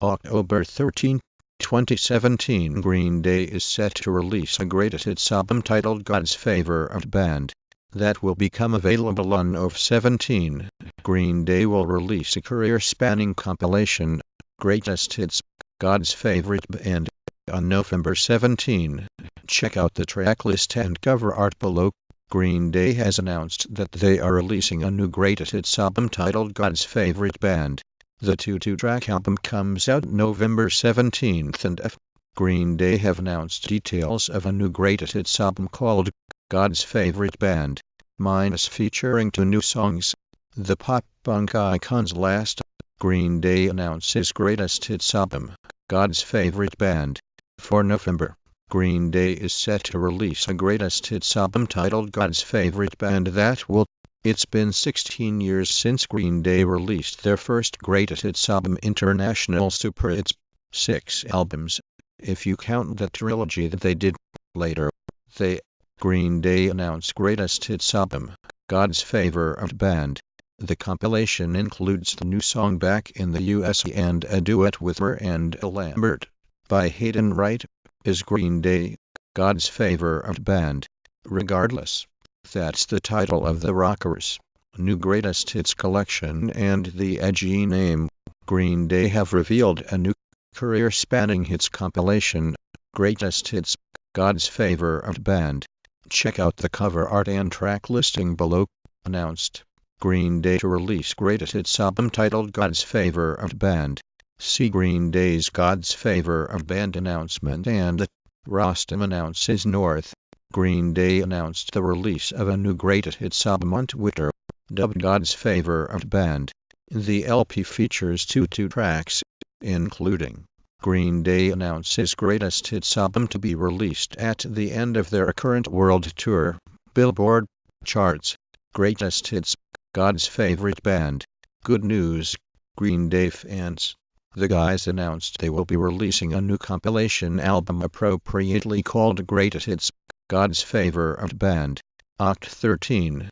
October 13, 2017, Green Day is set to release a greatest hits album titled God's Favorite Band. That will become available on Nove 17. Green Day will release a career-spanning compilation, Greatest Hits, God's Favorite Band, on November 17. Check out the track list and cover art below. Green Day has announced that they are releasing a new greatest hits album titled God's Favorite Band. The 2-track album comes out November 17th and Green Day have announced details of a new greatest hits album called God's Favorite Band, featuring 2 new songs. The pop-punk icon's last. Green Day announces greatest hits album, God's Favorite Band, for November. Green Day is set to release a greatest hits album titled God's Favorite Band that will. It's been 16 years since Green Day released their first greatest hits album, International Super Hits. 6 albums, if you count the trilogy that they did later. Green Day announced greatest hits album, God's Favorite Band. The compilation includes the new song Back in the USA and a duet with Miranda Lambert by Hayden Wright. Is Green Day God's Favorite Band? Regardless, that's the title of the rockers' new greatest hits collection and the edgy name. Green Day have revealed a new career-spanning hits compilation, Greatest Hits, God's Favorite Band. Check out the cover art and track listing below. Announced Green Day to release greatest hits album titled God's Favorite Band. See Green Day's God's Favorite Band announcement and Rostam announces North. Green Day announced the release of a new greatest hits album on Twitter, dubbed God's Favorite Band. The LP features 2 tracks, including Green Day announces greatest hits album to be released at the end of their current world tour. Billboard charts, greatest hits, God's Favorite Band. Good news, Green Day fans. The guys announced they will be releasing a new compilation album appropriately called Greatest Hits, God's Favorite Band. Oct 13.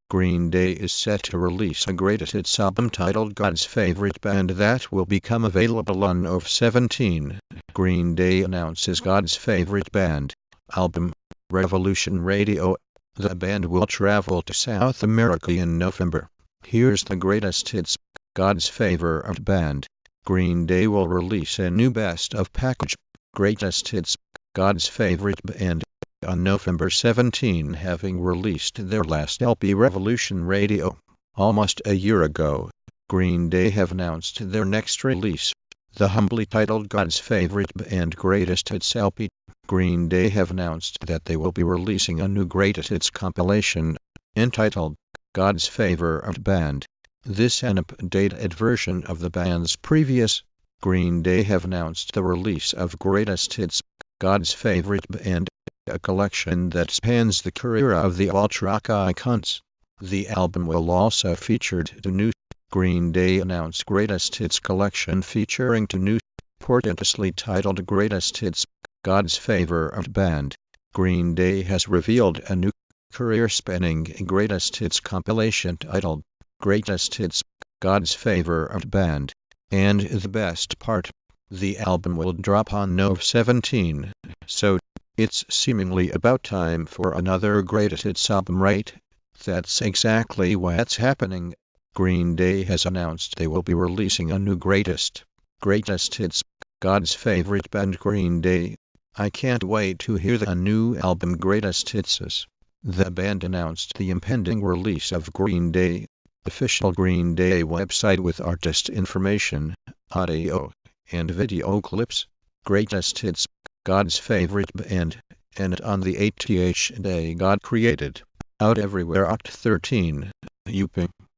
Green Day is set to release a greatest hits album titled God's Favorite Band that will become available on Nove 17. Green Day announces God's Favorite Band album, Revolution Radio. The band will travel to South America in November. Here's the greatest hits, God's Favorite Band. Green Day will release a new best of package, Greatest Hits, God's Favorite Band, on November 17, having released their last LP Revolution Radio almost a year ago. Green Day have announced their next release, the humbly titled God's Favorite Band Greatest Hits LP. Green Day have announced that they will be releasing a new greatest hits compilation, entitled God's Favorite Band. This an updated version of the band's previous. Green Day have announced the release of Greatest Hits, God's Favorite Band, a collection that spans the career of the alt-rock icons. The album will also feature 2 new. Green Day announced Greatest Hits collection featuring 2 new, portentously titled Greatest Hits, God's Favorite Band. Green Day has revealed a new career-spanning Greatest Hits compilation titled Greatest Hits, God's Favorite Band. And the best part, the album will drop on Nove 17, so it's seemingly about time for another greatest hits album, right? That's exactly what's happening. Green Day has announced they will be releasing a new greatest hits, God's Favorite Band. Green Day. I can't wait to hear the new album Greatest Hits. The band announced the impending release of Green Day official Green Day website with artist information, audio, and video clips. Greatest Hits, God's Favorite Band, and on the 8th day God created. Out everywhere. Oct 13.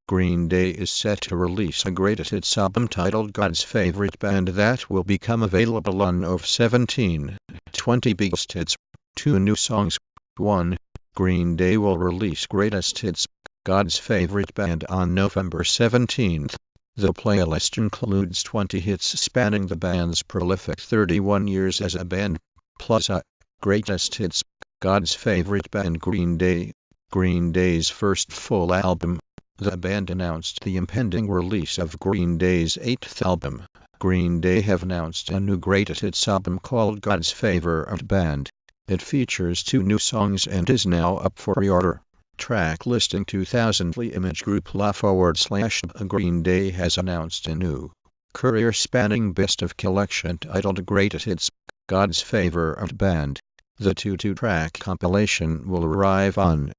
Green Day is set to release a greatest hits album titled God's Favorite Band that will become available on Nove 17. 20 biggest hits, 2 new songs. 1. Green Day will release Greatest Hits, God's Favorite Band on November 17th. The playlist includes 20 hits spanning the band's prolific 31 years as a band, plus a Greatest Hits, God's Favorite Band. Green Day. Green Day's first full album. The band announced the impending release of Green Day's 8th album, Green Day have announced a new greatest hits album called God's Favorite Band. It features 2 new songs and is now up for pre-order. Track listing 2000. Image group /. Green Day has announced a new career-spanning best of collection titled Greatest Hits, God's Favorite Band. The 2-track compilation will arrive on